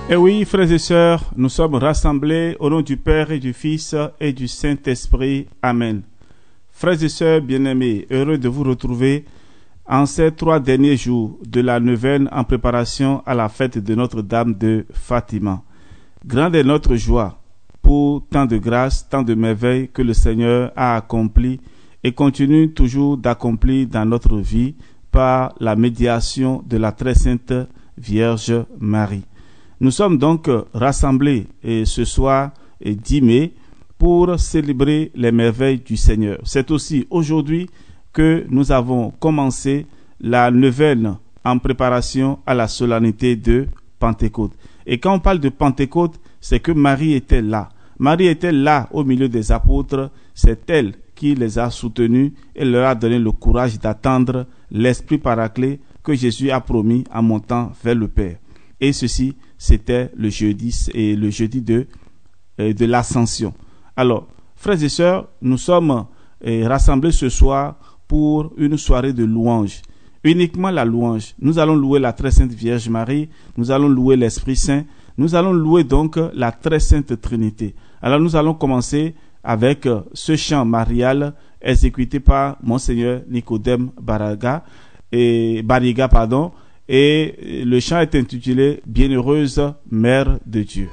Et oui, frères et sœurs, nous sommes rassemblés au nom du Père et du Fils et du Saint-Esprit. Amen. Frères et sœurs bien-aimés, heureux de vous retrouver en ces 3 derniers jours de la neuvaine en préparation à la fête de Notre-Dame de Fatima. Grande est notre joie pour tant de grâces, tant de merveilles que le Seigneur a accompli et continue toujours d'accomplir dans notre vie par la médiation de la très sainte Vierge Marie. Nous sommes donc rassemblés ce soir, 10 mai, pour célébrer les merveilles du Seigneur. C'est aussi aujourd'hui que nous avons commencé la neuvaine en préparation à la solennité de Pentecôte. Et quand on parle de Pentecôte, c'est que Marie était là. Marie était là au milieu des apôtres. C'est elle qui les a soutenus et leur a donné le courage d'attendre l'Esprit Paraclet que Jésus a promis en montant vers le Père. Et ceci, c'était le jeudi de l'Ascension. Alors, frères et sœurs, nous sommes rassemblés ce soir pour une soirée de louange. Uniquement la louange. Nous allons louer la très sainte Vierge Marie, nous allons louer l'Esprit Saint, nous allons louer donc la très sainte Trinité. Alors nous allons commencer avec ce chant marial exécuté par Monseigneur Nicodème Bariga, et le chant est intitulé « Bienheureuse Mère de Dieu ».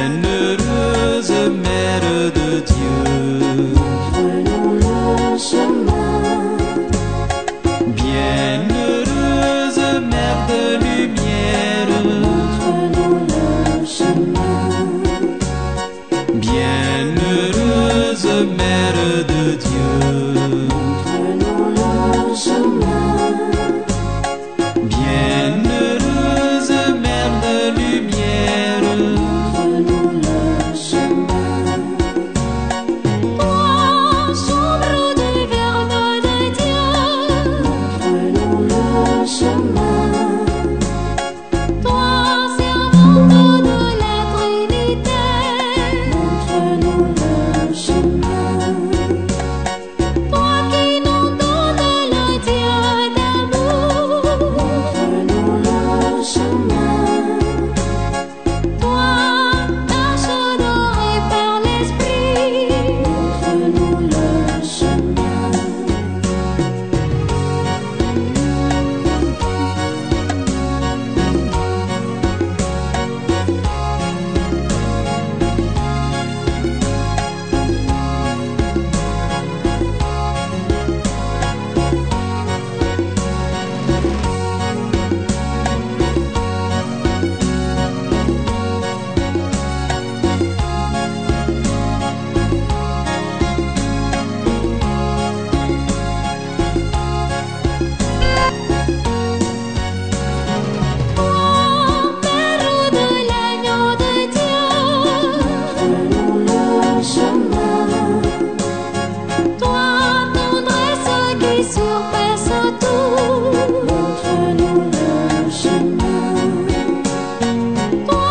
Bienheureuse Mère de Dieu, montre-nous le chemin. bienheureuse Mère de lumière, Montre-nous le chemin. bienheureuse Mère de Dieu, Montre-nous le chemin. bienheureuse Mère de lumière, Montre-nous le chemin. Toi, chambre du Verbe de Dieu, Montre-nous le chemin. toi, servante de la Trinité, Montre-nous le chemin. toi qui nous donnes le Dieu d'amour, Montre-nous le chemin. toi, tâche dorée par l'Esprit, Montre-nous le chemin. Mère de l'agneau de Dieu, Montre-nous le chemin. toi, tendresse qui surpasse tout, Montre-nous le chemin. toi,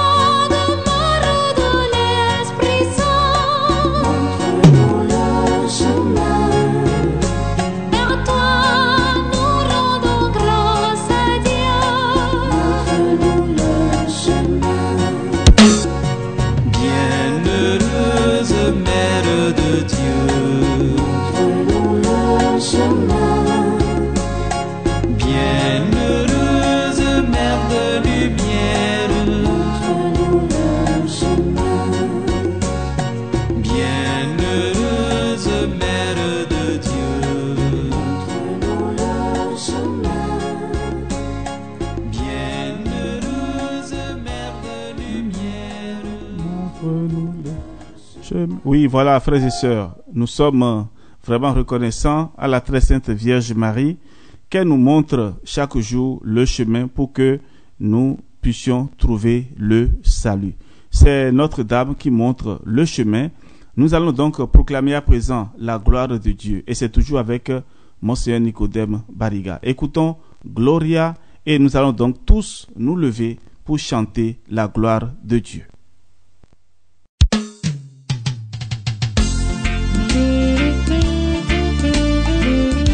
demeure de l'Esprit Saint, Montre-nous le chemin. vers toi nous rendons grâce à Dieu. Montre-nous le chemin. bienheureuse Mère de Dieu, Montre-nous le chemin. bienheureuse Mère de lumière, Montre-nous le chemin. bienheureuse Mère de Dieu, Montre-nous le chemin. bienheureuse Mère de lumière. Oui, voilà, frères et sœurs, nous sommes vraiment reconnaissants à la très sainte Vierge Marie qu'elle nous montre chaque jour le chemin pour que nous puissions trouver le salut. C'est Notre-Dame qui montre le chemin. Nous allons donc proclamer à présent la gloire de Dieu et c'est toujours avec Monseigneur Nicodème Bariga. Écoutons Gloria et nous allons donc tous nous lever pour chanter la gloire de Dieu. Thank you.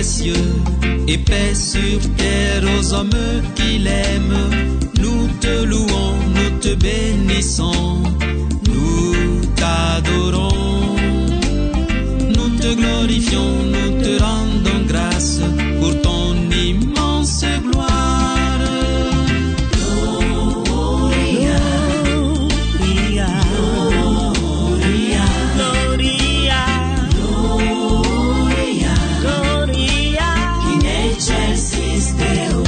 cieux et paix sur terre aux hommes qu'il aime. Nous te louons, nous te bénissons, nous t'adorons. Nous te glorifions, nous te rendons grâce pour ton immense gloire. Gloria, Gloria, Gloria, Gloria, Gloria, Gloria, in excelsis Deo.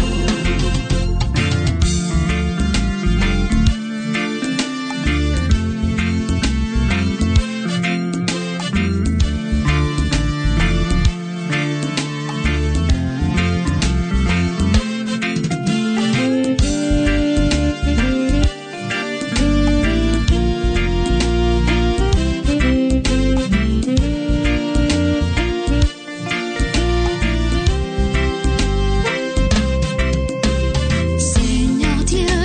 Seigneur Dieu,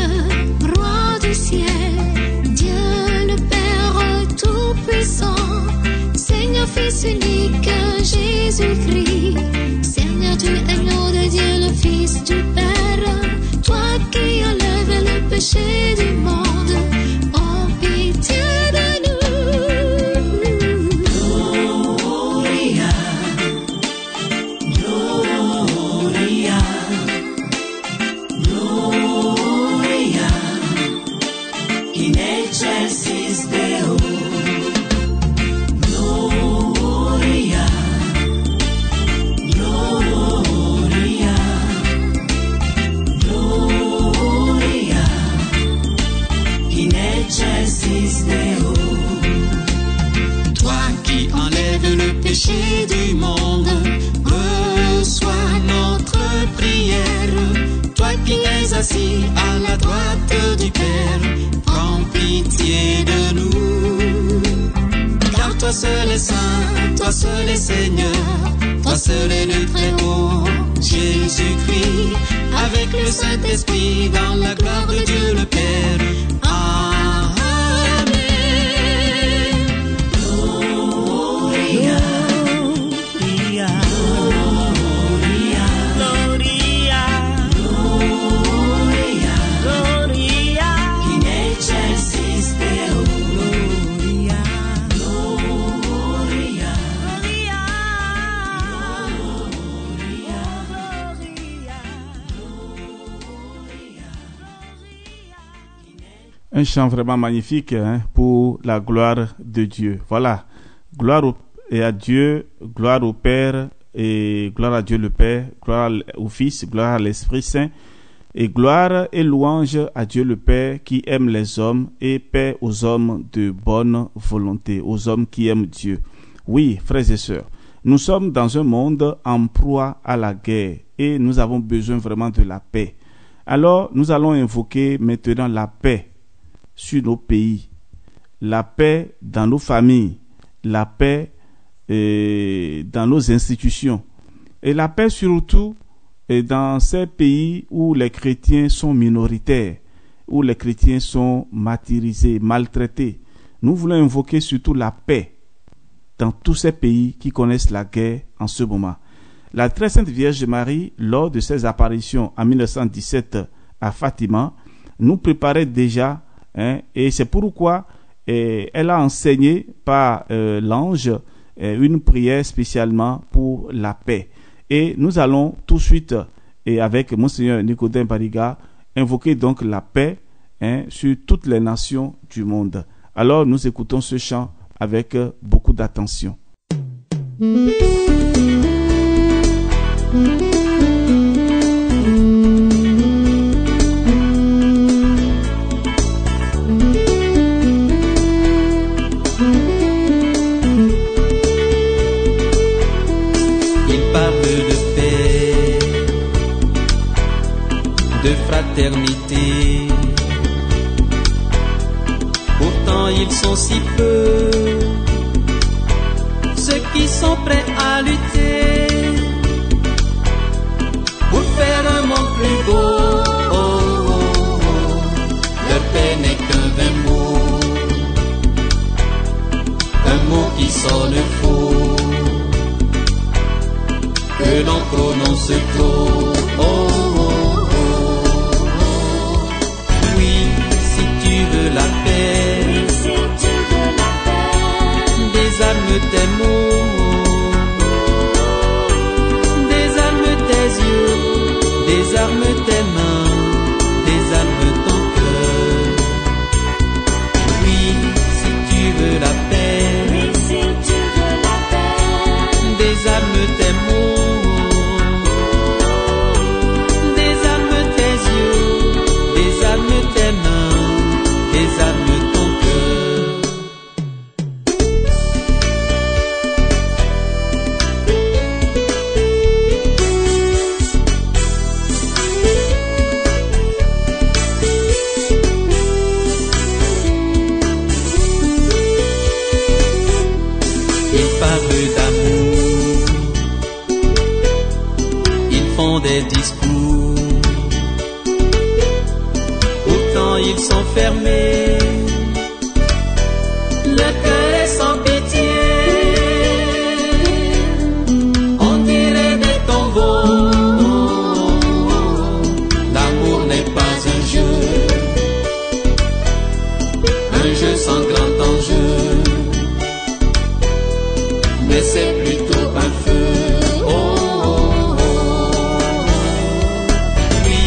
roi du ciel, Dieu le Père tout-puissant, Seigneur Fils unique, Jésus-Christ, Seigneur tu es agneau de Dieu, le Fils du Père, toi qui enlèves le péché du monde, oh pitié de nous. Gloria, Gloria, Gloria, in excelsis Deo. Gloria, Gloria, Gloria, in excelsis Deo. Toi qui enlèves le péché du monde, reçois notre prière. Toi qui es assis à la droite du Père, prends pitié de nous. Car toi seul est saint, toi seul est Seigneur, toi seul est le Très-Haut, Jésus-Christ, avec le Saint-Esprit dans la gloire de Dieu le Père. Amen. Gloria, Gloria, Gloria, Gloria, Gloria, in excelsis Deo. Gloria, Gloria, Gloria, Un chant vraiment magnifique pour la gloire de Dieu. Voilà, gloire à Dieu, gloire au Père et gloire à Dieu le Père, gloire au Fils, gloire à l'Esprit Saint et gloire et louange à Dieu le Père qui aime les hommes et paix aux hommes de bonne volonté, aux hommes qui aiment Dieu. Oui, frères et sœurs, nous sommes dans un monde en proie à la guerre et nous avons besoin vraiment de la paix. Alors, nous allons invoquer maintenant la paix sur nos pays, la paix dans nos familles, la paix dans nos institutions et la paix surtout dans ces pays où les chrétiens sont minoritaires, où les chrétiens sont martyrisés, maltraités. Nous voulons invoquer surtout la paix dans tous ces pays qui connaissent la guerre en ce moment. La très sainte Vierge Marie, lors de ses apparitions en 1917 à Fatima, nous préparait déjà, et c'est pourquoi elle a enseigné par l'ange une prière spécialement pour la paix. Et nous allons tout de suite, et avec Monseigneur Nicodème Bariga, invoquer donc la paix sur toutes les nations du monde. Alors nous écoutons ce chant avec beaucoup d'attention. Fraternité. Pourtant ils sont si peu, ceux qui sont prêts à lutter pour faire un monde plus beau. Oh, oh, oh. Leur paix n'est qu'un vain mot, un mot qui sonne faux. Que que l'on prononce trop. Oh, oh, oh, oh. Oui, si tu veux la paix, Oui, si tu veux la paix, désarme tes mots, désarme tes yeux, désarme tes mains, désarme ton cœur. Oui, si tu veux la paix, oui, si tu veux la paix, désarme tes mots, désarme tes yeux, désarme tes mains, désarme ton cœur. Ils parlent d'amour, ils font des discours, pourtant ils sont fermés, le cœur est sans pitié, on dirait des tombeaux. L'amour n'est pas un jeu sans grand enjeu, mais c'est plutôt un feu. Oh, oh, oh. Oui,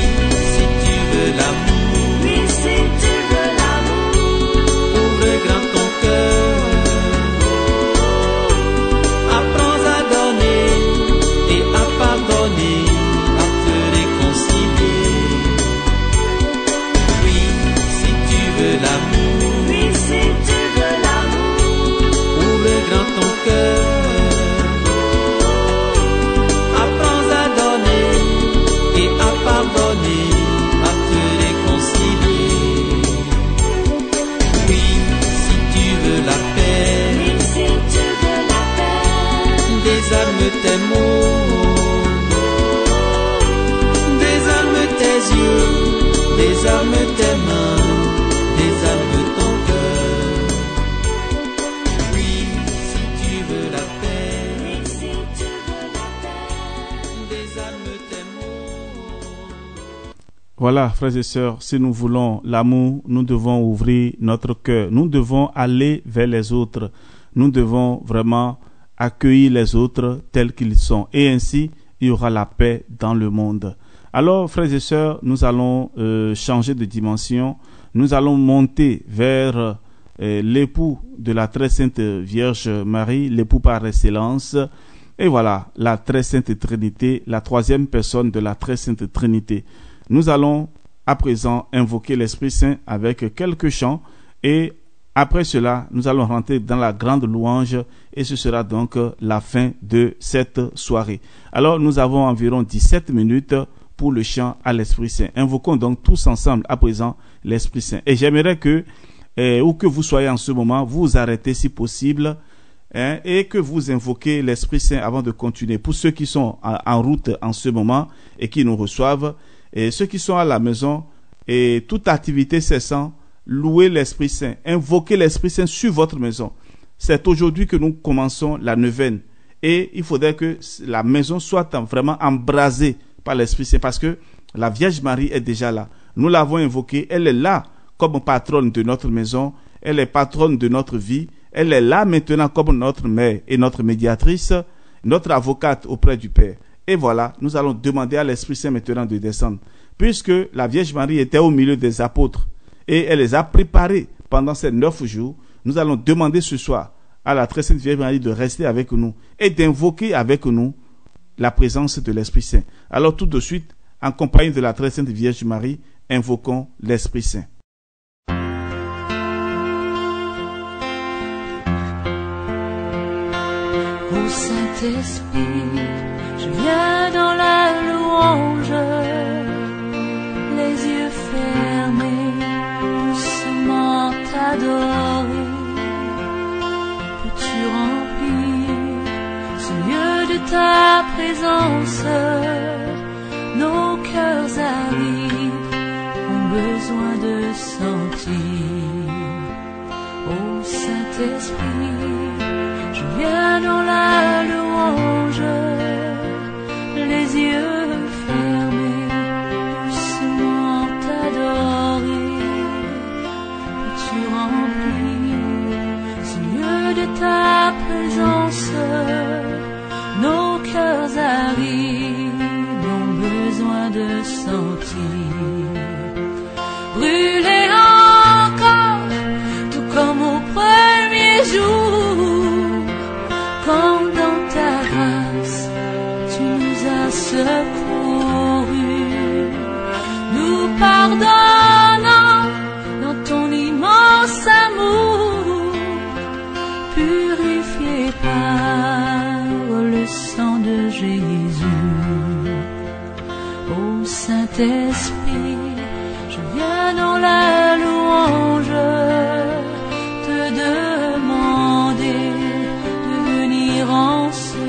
si tu veux l'amour, oui, si tu veux l'amour, ouvre grand ton cœur. Apprends à donner et à pardonner, à te réconcilier. Oui, si tu veux l'amour, oui, si tu veux l'amour, ouvre grand ton cœur. Apprends à donner et à pardonner, à te réconcilier. Oui, si tu veux la paix, oui, si tu veux la paix, désarme tes mots, désarme tes yeux, désarme tes mains, désarme ton cœur. Oui, si tu veux la paix, oui, si tu veux la paix. désarme tes mots. Voilà, frères et sœurs, si nous voulons l'amour, nous devons ouvrir notre cœur. Nous devons aller vers les autres. Nous devons vraiment accueillir les autres tels qu'ils sont. Et ainsi, il y aura la paix dans le monde. Alors, frères et sœurs, nous allons changer de dimension. Nous allons monter vers l'époux de la très sainte Vierge Marie, l'époux par excellence. Et voilà, la très sainte Trinité, la troisième personne de la très sainte Trinité. Nous allons à présent invoquer l'Esprit Saint avec quelques chants et après cela, nous allons rentrer dans la grande louange et ce sera donc la fin de cette soirée. Alors, nous avons environ 17 minutes pour le chant à l'Esprit Saint. Invoquons donc tous ensemble à présent l'Esprit Saint. Et j'aimerais que, où que vous soyez en ce moment, vous vous arrêtez si possible et que vous invoquez l'Esprit Saint avant de continuer. Pour ceux qui sont en route en ce moment et qui nous reçoivent, et ceux qui sont à la maison, et toute activité cessant, louez l'Esprit Saint, invoquez l'Esprit Saint sur votre maison. C'est aujourd'hui que nous commençons la neuvaine. Et il faudrait que la maison soit vraiment embrasée par l'Esprit Saint, parce que la Vierge Marie est déjà là. Nous l'avons invoquée, elle est là comme patronne de notre maison, elle est patronne de notre vie, elle est là maintenant comme notre mère et notre médiatrice, notre avocate auprès du Père. Et voilà, nous allons demander à l'Esprit Saint maintenant de descendre. Puisque la Vierge Marie était au milieu des apôtres et elle les a préparés pendant ces 9 jours, nous allons demander ce soir à la très sainte Vierge Marie de rester avec nous et d'invoquer avec nous la présence de l'Esprit Saint. Alors tout de suite, en compagnie de la très sainte Vierge Marie, invoquons l'Esprit Saint. Ô Saint-Esprit, je viens dans la louange, les yeux fermés, doucement t'adorer. Peux-tu remplir ce lieu de ta présence? Nos cœurs avides ont besoin de sentir. Ô Saint-Esprit, je viens dans la louange, sentir. Brûler encore, tout comme au premier jour, quand dans ta grâce tu nous as secourus, nous pardonnant dans ton immense amour, purifié par le sang de Jésus. Ô Saint-Esprit, je viens dans la louange te demander de venir en ce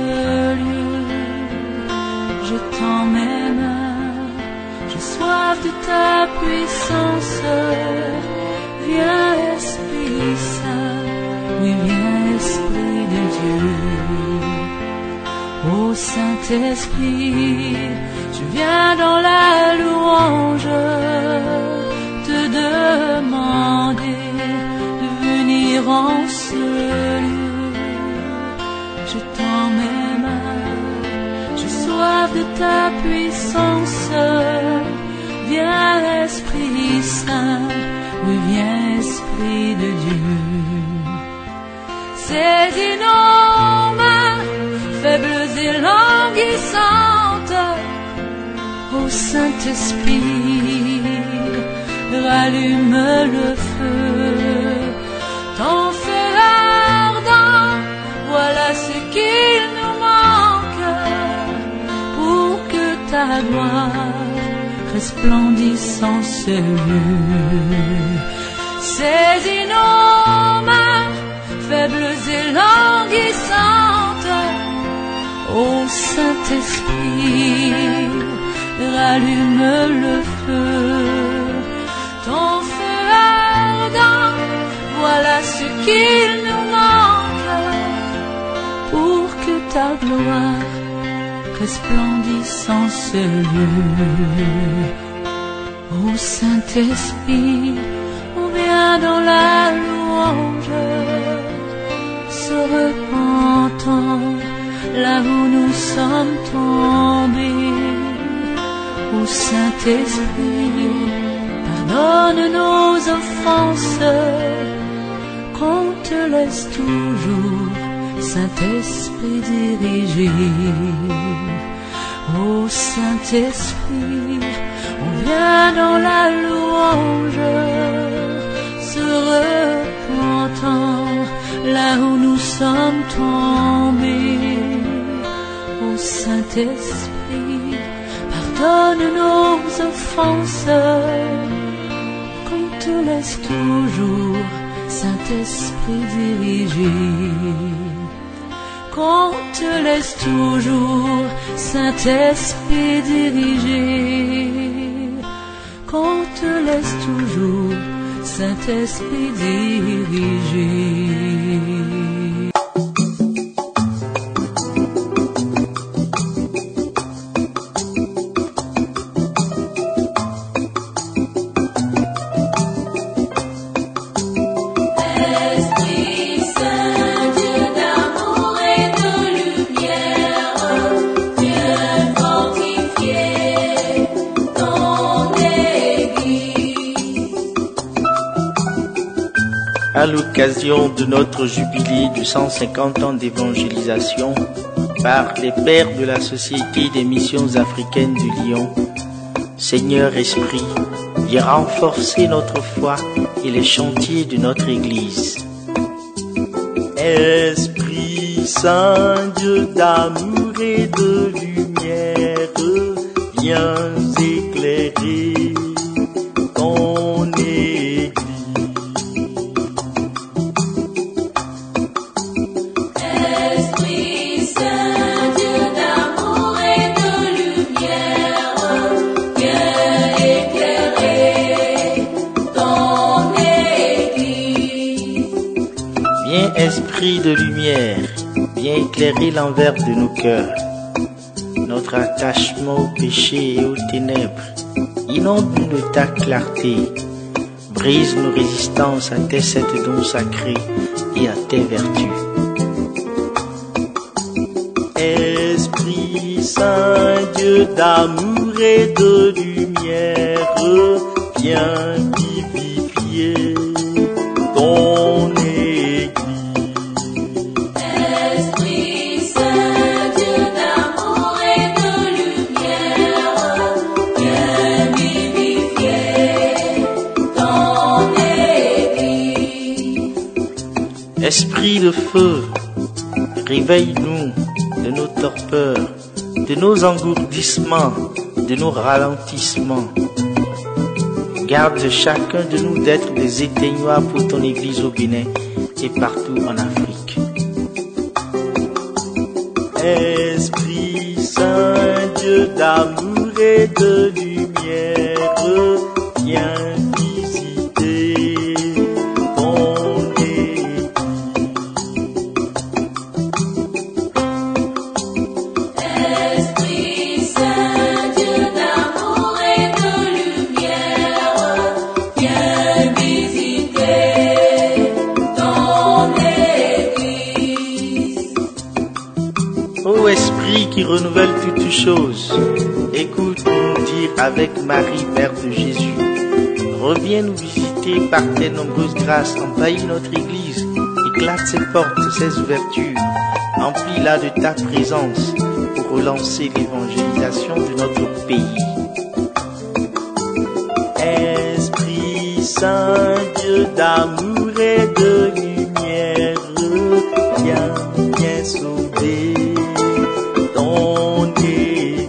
lieu. Je tends mes mains, j'ai soif de ta puissance. Viens Esprit Saint, oui viens Esprit de Dieu. Ô Saint-Esprit, je viens dans la louange te demander de venir en ce lieu. Je tends mes mains, j'ai soif de ta puissance. Viens Esprit Saint, oui viens Esprit de Dieu. Saisis nos mains, faibles et languissantes. Ô Saint-Esprit, rallume le feu, ton feu ardent, voilà ce qu'il nous manque, pour que ta gloire resplendisse en ce lieu. Saisis nos mains, faibles et languissantes. Ô Saint-Esprit, rallume le feu, ton feu ardent, voilà ce qu'il nous manque, pour que ta gloire resplendisse en ce lieu. Ô Saint-Esprit, on vient dans la louange, se repentant là où nous sommes tombés. Ô Saint-Esprit, pardonne nos offenses, qu'on te laisse toujours, Saint-Esprit, diriger. Ô Saint-Esprit, on vient dans la louange, se repentant là où nous sommes tombés. Ô Saint-Esprit, pardonne nos offenses, qu'on te laisse toujours, Saint-Esprit, diriger. Qu'on te laisse toujours, Saint-Esprit, diriger. Qu'on te laisse toujours, Saint-Esprit, diriger. À l'occasion de notre jubilé de 150 ans d'évangélisation par les pères de la Société des missions africaines du Lion, Seigneur Esprit, viens renforcer notre foi et les chantiers de notre Église. Esprit Saint, Dieu d'amour et de lumière, viens éclairer ton Église. Esprit Saint, Dieu d'amour et de lumière, viens éclairer ton Église. Viens Esprit de lumière, viens éclairer l'envers de nos cœurs, notre attachement au péché et aux ténèbres. Inonde-nous de ta clarté, brise nos résistances à tes sept dons sacrés et à tes vertus. Esprit Saint, Dieu d'amour et de lumière, viens vivifier ton Église. Esprit Saint, Dieu d'amour et de lumière, viens vivifier ton Église. Esprit de feu, réveille-nous de nos torpeurs, de nos engourdissements, de nos ralentissements. Garde chacun de nous d'être des éteignoirs pour ton Église au Bénin et partout en Afrique. Esprit Saint, Dieu d'amour et de lumière, viens visiter ton Église. Esprit Saint, Dieu d'amour et de lumière, viens visiter ton Église. Ô Esprit qui renouvelle toutes choses, écoute-nous dire avec Marie, Mère de Jésus. Reviens nous visiter par tes nombreuses grâces, envahis notre Église, éclate ses portes, ses ouvertures, emplis-la de ta présence pour relancer l'évangélisation de notre pays. Esprit Saint, Dieu d'amour et de lumière, viens sauver ton Église.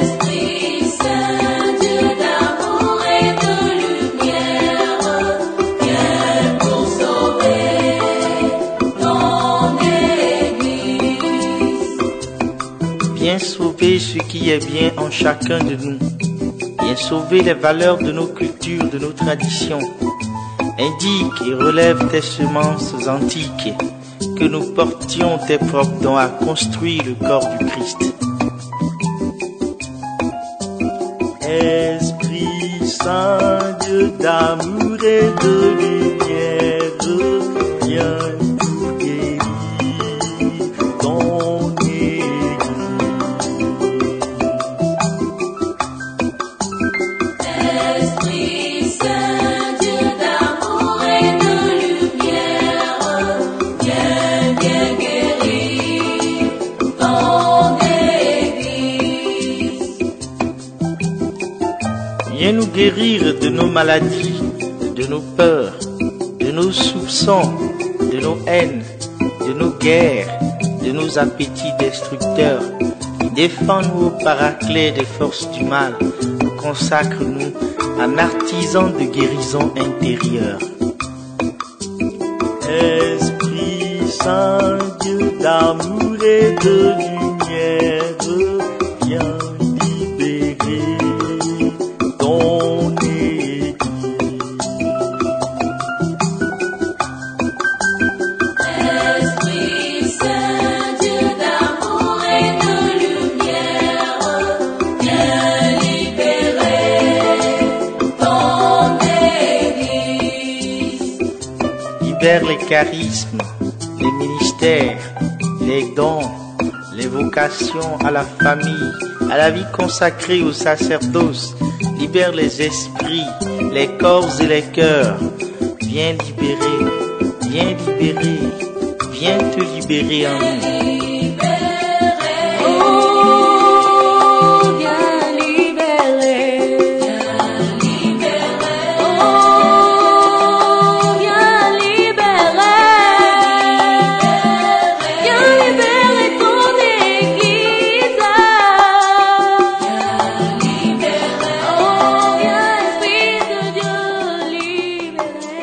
Esprit Saint, Dieu d'amour et de lumière, viens pour sauver ton Église. Viens sauver ce qui est bien en chacun de nous. Viens sauver les valeurs de nos cultures, de nos traditions. Indique et relève tes semences antiques, que nous portions tes propres dons à construire le corps du Christ. Esprit Saint, Dieu d'amour et de lumière, viens pour guérir ton Église. Esprit Saint, Dieu d'amour et de lumière, viens guérir ton Église. Viens nous guérir de nos maladies, de nos peurs, de nos soupçons, de nos haines, de nos guerres, de nos appétits destructeurs. Défends-nous au paraclet des forces du mal. Consacre-nous en artisan de guérison intérieure. Esprit Saint, Dieu d'amour et de lumière, viens libérer ton Église. Esprit Saint, Dieu d'amour et de lumière, viens libérer ton Église. Libère les charismes, les ministères, les dons, les vocations à la famille, à la vie consacrée au sacerdoce. Libère les esprits, les corps et les cœurs. Viens libérer, viens libérer, viens te libérer en nous. Oh, viens libérer. Oh, viens libérer ton Église. Oh, viens Esprit de Dieu libérer.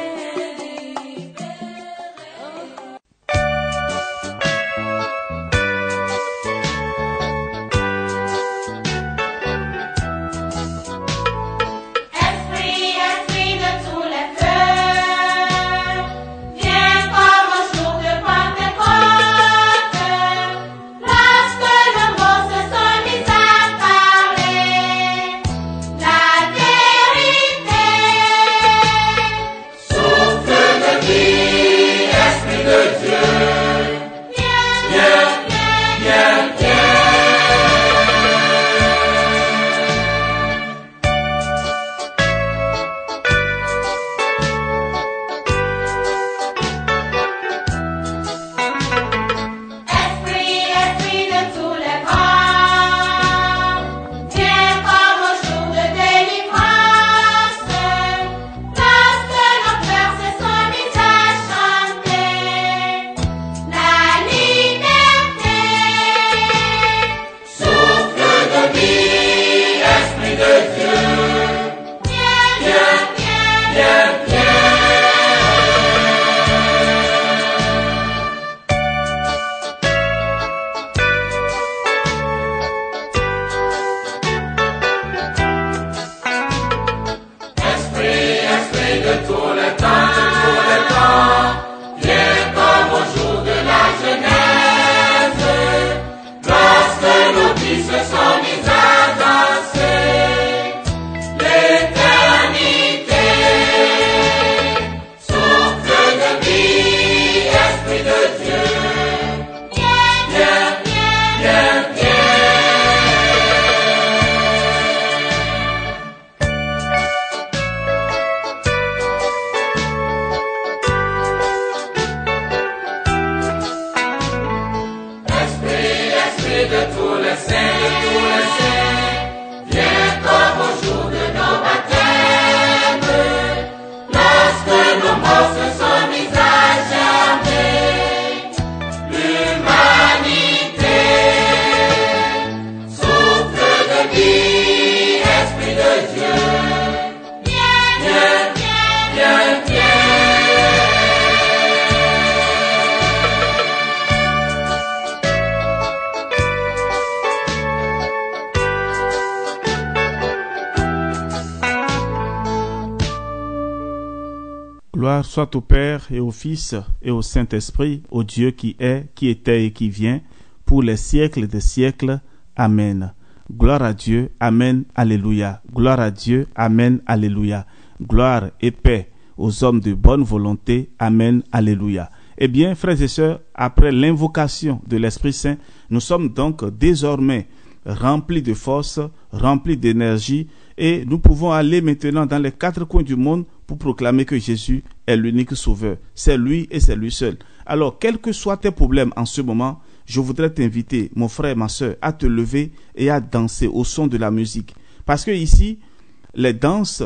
de tous les saints, viens comme au jour de nos baptêmes, lorsque nos morts se sont mis à germer. L'humanité souffle de vie, Esprit de Dieu. Viens, viens, viens. Gloire soit au Père et au Fils et au Saint-Esprit, au Dieu qui est, qui était et qui vient, pour les siècles des siècles. Amen. Gloire à Dieu. Amen. Alléluia. Gloire à Dieu. Amen. Alléluia. Gloire et paix aux hommes de bonne volonté. Amen. Alléluia. Eh bien, frères et sœurs, après l'invocation de l'Esprit Saint, nous sommes donc désormais remplis de force, remplis d'énergie, et nous pouvons aller maintenant dans les quatre coins du monde pour proclamer que Jésus est l'unique sauveur. C'est lui et c'est lui seul. Alors, quels que soient tes problèmes en ce moment, je voudrais t'inviter, mon frère, ma soeur, à te lever et à danser au son de la musique. Parce que ici, les danses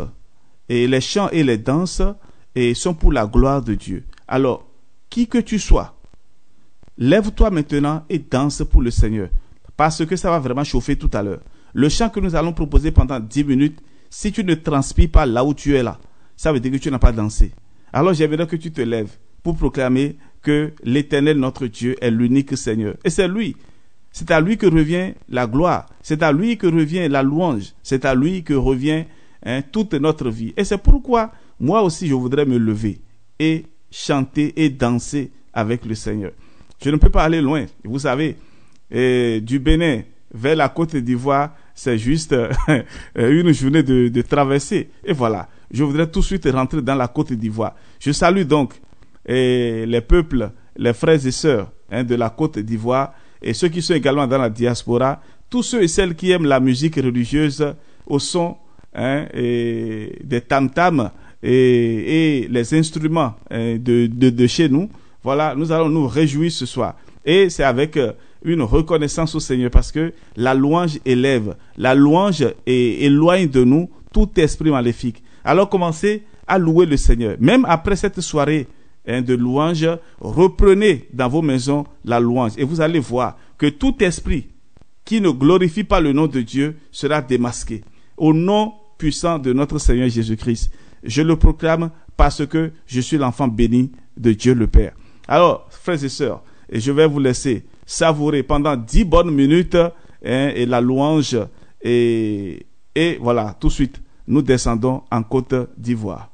et les chants et les danses sont pour la gloire de Dieu. Alors, qui que tu sois, lève-toi maintenant et danse pour le Seigneur. Parce que ça va vraiment chauffer tout à l'heure. Le chant que nous allons proposer pendant 10 minutes, si tu ne transpires pas là où tu es là, ça veut dire que tu n'as pas dansé. Alors j'aimerais que tu te lèves pour proclamer que l'Éternel, notre Dieu, est l'unique Seigneur. Et c'est lui. C'est à lui que revient la gloire. C'est à lui que revient la louange. C'est à lui que revient toute notre vie. Et c'est pourquoi moi aussi je voudrais me lever et chanter et danser avec le Seigneur. Je ne peux pas aller loin. Vous savez, du Bénin vers la Côte d'Ivoire, c'est juste une journée de traversée. Et voilà, je voudrais tout de suite rentrer dans la Côte d'Ivoire. Je salue donc les peuples, les frères et sœurs de la Côte d'Ivoire et ceux qui sont également dans la diaspora, tous ceux et celles qui aiment la musique religieuse au son des tam-tams et les instruments de chez nous. Voilà, nous allons nous réjouir ce soir. Et c'est avec une reconnaissance au Seigneur parce que la louange élève, la louange éloigne de nous tout esprit maléfique. Alors commencez à louer le Seigneur. Même après cette soirée de louange, reprenez dans vos maisons la louange et vous allez voir que tout esprit qui ne glorifie pas le nom de Dieu sera démasqué. Au nom puissant de notre Seigneur Jésus-Christ, je le proclame parce que je suis l'enfant béni de Dieu le Père. Alors, frères et sœurs, et je vais vous laisser savourer pendant 10 bonnes minutes et la louange. Et voilà, tout de suite, nous descendons en Côte d'Ivoire.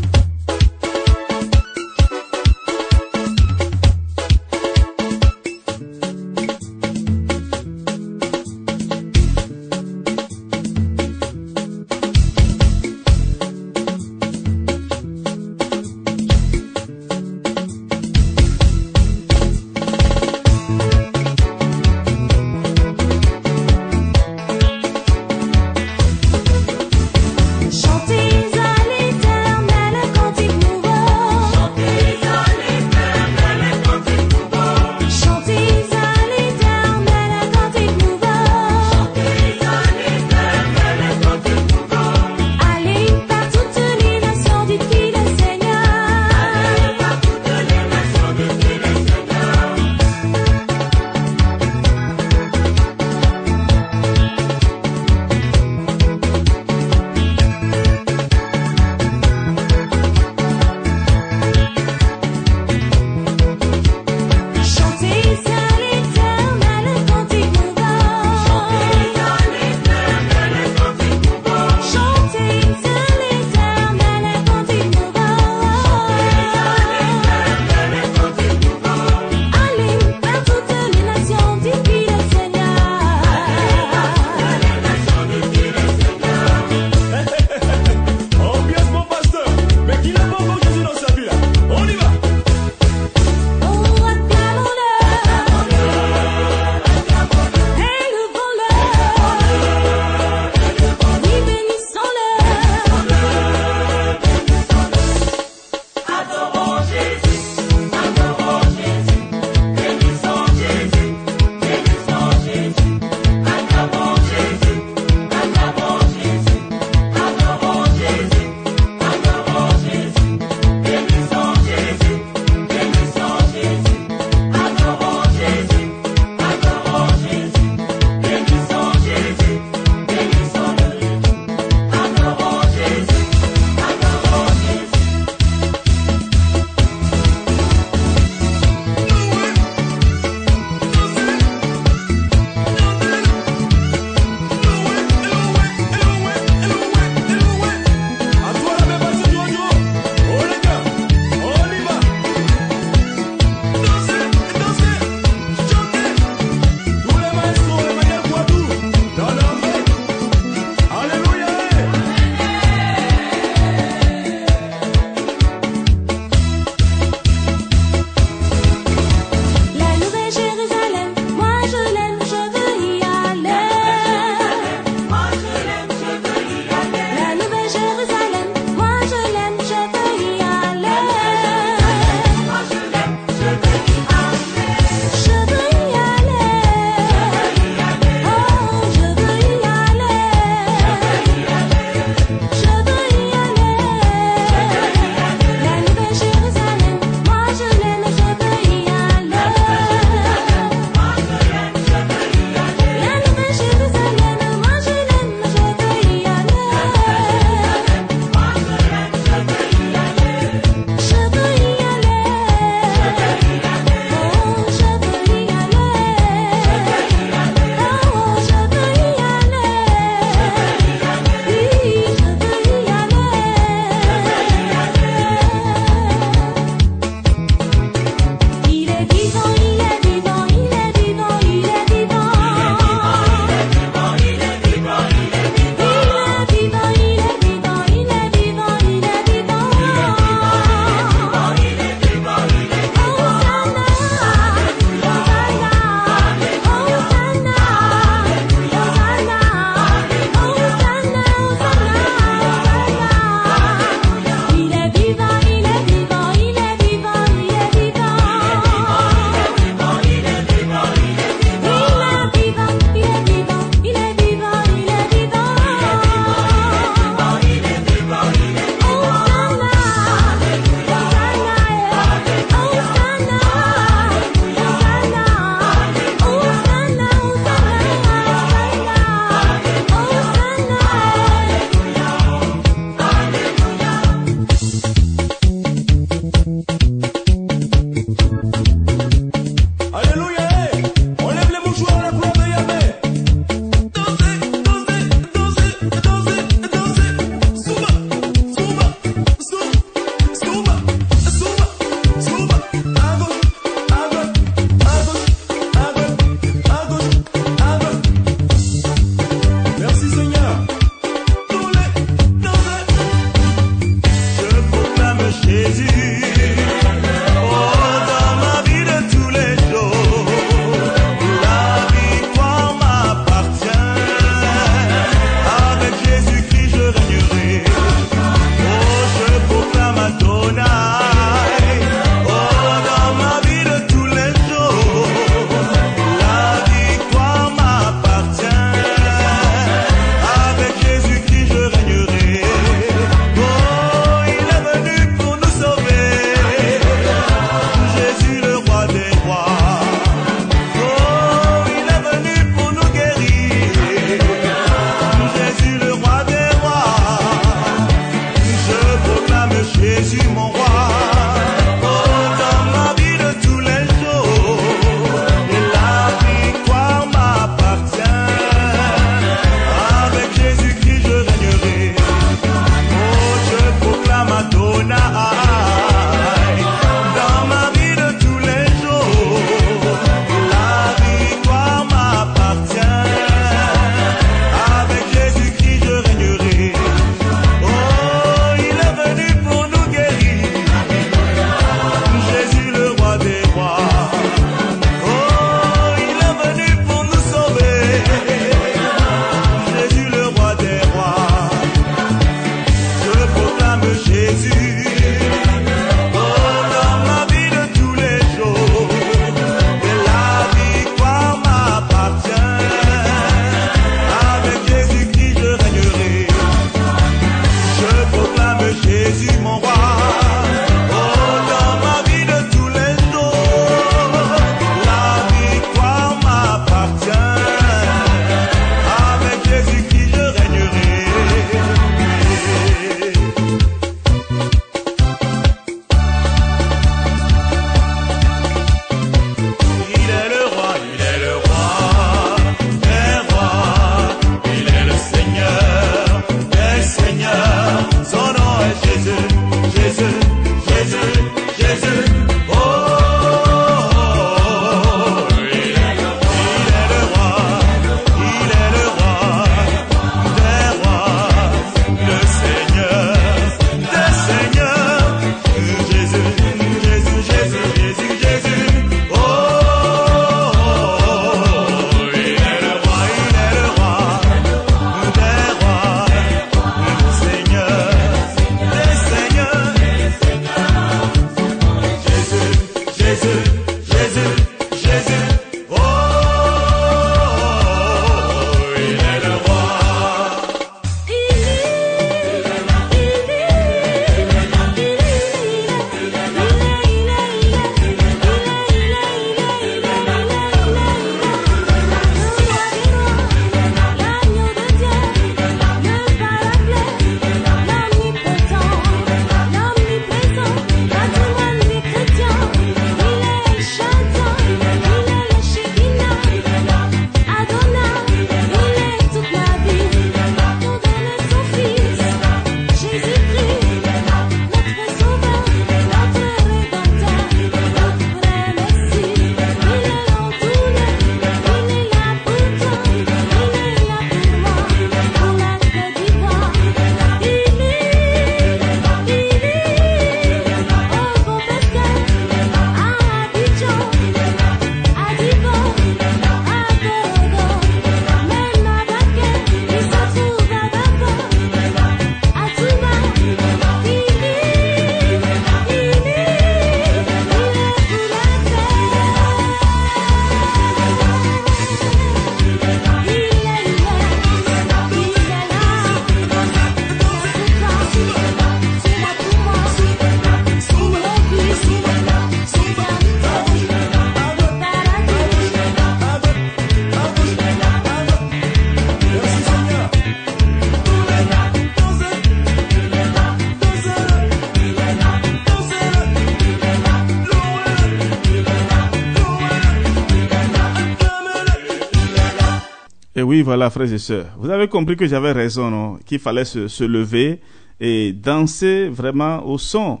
oui, voilà, frères et sœurs. Vous avez compris que j'avais raison, non? Qu'il fallait se lever et danser vraiment au son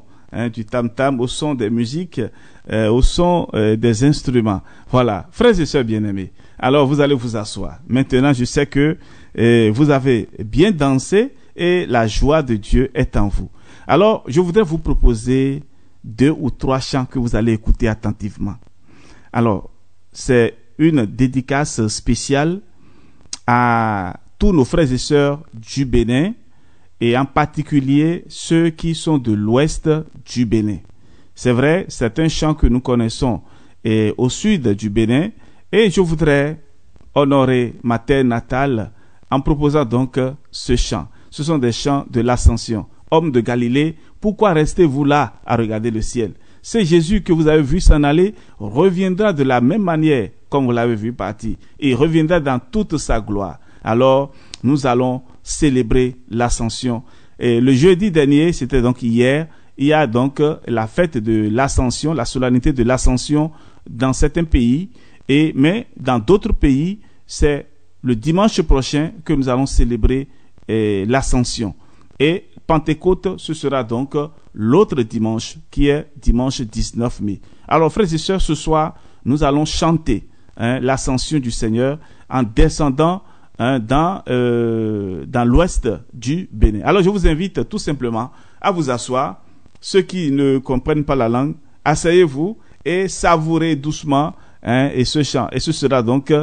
du tam-tam, au son des musiques, au son des instruments. Voilà, frères et sœurs bien-aimés. Alors, vous allez vous asseoir. Maintenant, je sais que vous avez bien dansé et la joie de Dieu est en vous. Alors, je voudrais vous proposer 2 ou 3 chants que vous allez écouter attentivement. Alors, c'est une dédicace spéciale à tous nos frères et sœurs du Bénin et en particulier ceux qui sont de l'ouest du Bénin. C'est vrai, c'est un chant que nous connaissons au sud du Bénin et je voudrais honorer ma terre natale en proposant donc ce chant. Ce sont des chants de l'Ascension. Homme de Galilée, pourquoi restez-vous là à regarder le ciel? C'est Jésus que vous avez vu s'en aller, reviendra de la même manière comme vous l'avez vu partir. Il reviendra dans toute sa gloire. Alors, nous allons célébrer l'Ascension. Et le jeudi dernier, c'était donc hier, il y a donc la fête de l'Ascension, la solennité de l'Ascension dans certains pays. Mais dans d'autres pays, c'est le dimanche prochain que nous allons célébrer l'Ascension. Et Pentecôte, ce sera donc l'autre dimanche, qui est dimanche 19 mai. Alors, frères et sœurs, ce soir, nous allons chanter l'Ascension du Seigneur en descendant dans l'ouest du Bénin. Alors, je vous invite tout simplement à vous asseoir. Ceux qui ne comprennent pas la langue, asseyez-vous et savourez doucement et ce chant. Et ce sera donc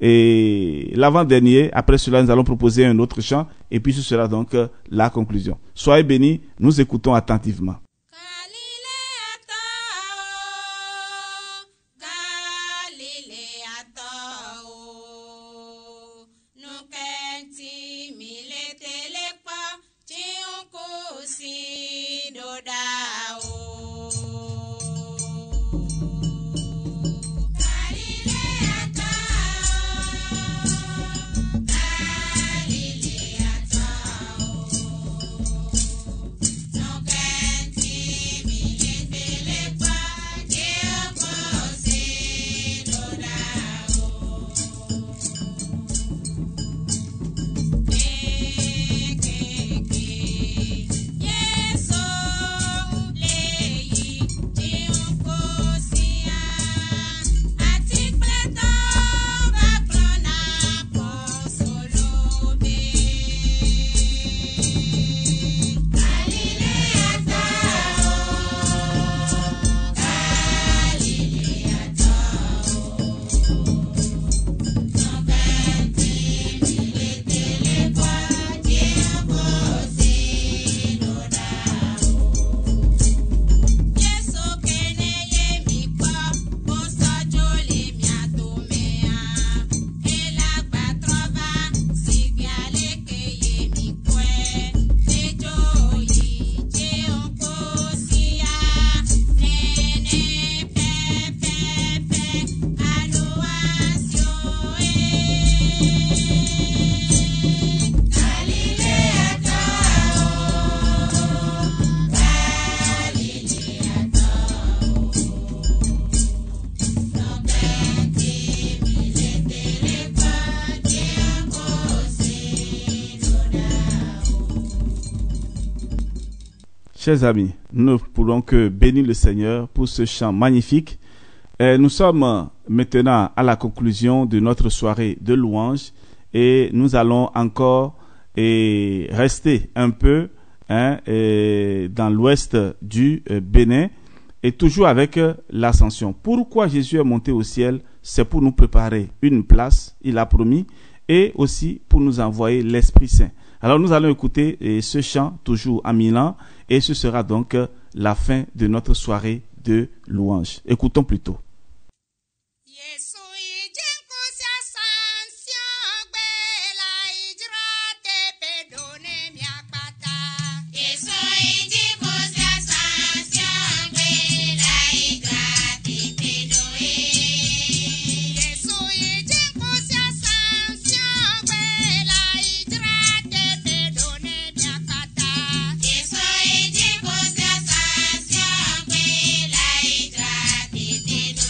l'avant-dernier. Après cela, nous allons proposer un autre chant. Et puis ce sera donc la conclusion. Soyez bénis, nous écoutons attentivement. Chers amis, nous ne pourrons que bénir le Seigneur pour ce chant magnifique. Nous sommes maintenant à la conclusion de notre soirée de louange et nous allons encore rester un peu dans l'ouest du Bénin et toujours avec l'ascension. Pourquoi Jésus est monté au ciel? C'est pour nous préparer une place, il a promis, et aussi pour nous envoyer l'Esprit Saint. Alors nous allons écouter ce chant toujours à Milan et ce sera donc la fin de notre soirée de louange. Écoutons plutôt. Did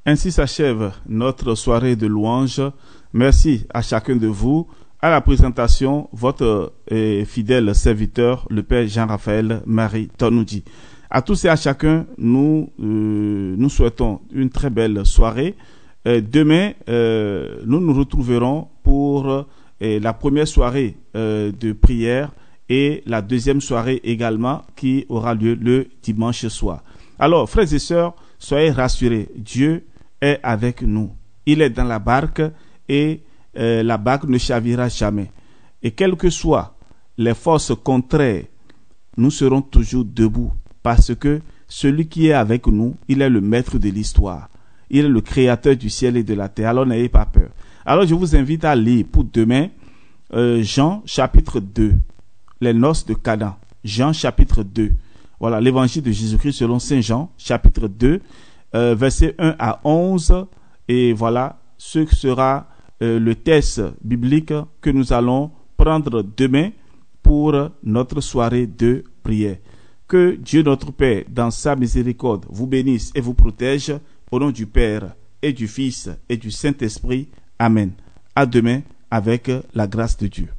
Ainsi s'achève notre soirée de louange. Merci à chacun de vous. À la présentation, votre fidèle serviteur, le Père Jean-Raphaël Marie Tonoudji. À tous et à chacun, nous souhaitons une très belle soirée. Demain, nous nous retrouverons pour la première soirée de prière et la deuxième soirée également qui aura lieu le dimanche soir. Alors, frères et sœurs, soyez rassurés, Dieu est avec nous. Il est dans la barque et la barque ne chavira jamais. Et quelles que soient les forces contraires, nous serons toujours debout parce que celui qui est avec nous, il est le maître de l'histoire. Il est le créateur du ciel et de la terre. Alors n'ayez pas peur. Alors je vous invite à lire pour demain Jean chapitre 2, les noces de Cana. Jean chapitre 2. Voilà, l'évangile de Jésus-Christ selon Saint Jean chapitre 2, versets 1 à 11. Et voilà, ce sera le texte biblique que nous allons prendre demain pour notre soirée de prière. Que Dieu notre Père, dans sa miséricorde, vous bénisse et vous protège. Au nom du Père et du Fils et du Saint-Esprit. Amen. À demain avec la grâce de Dieu.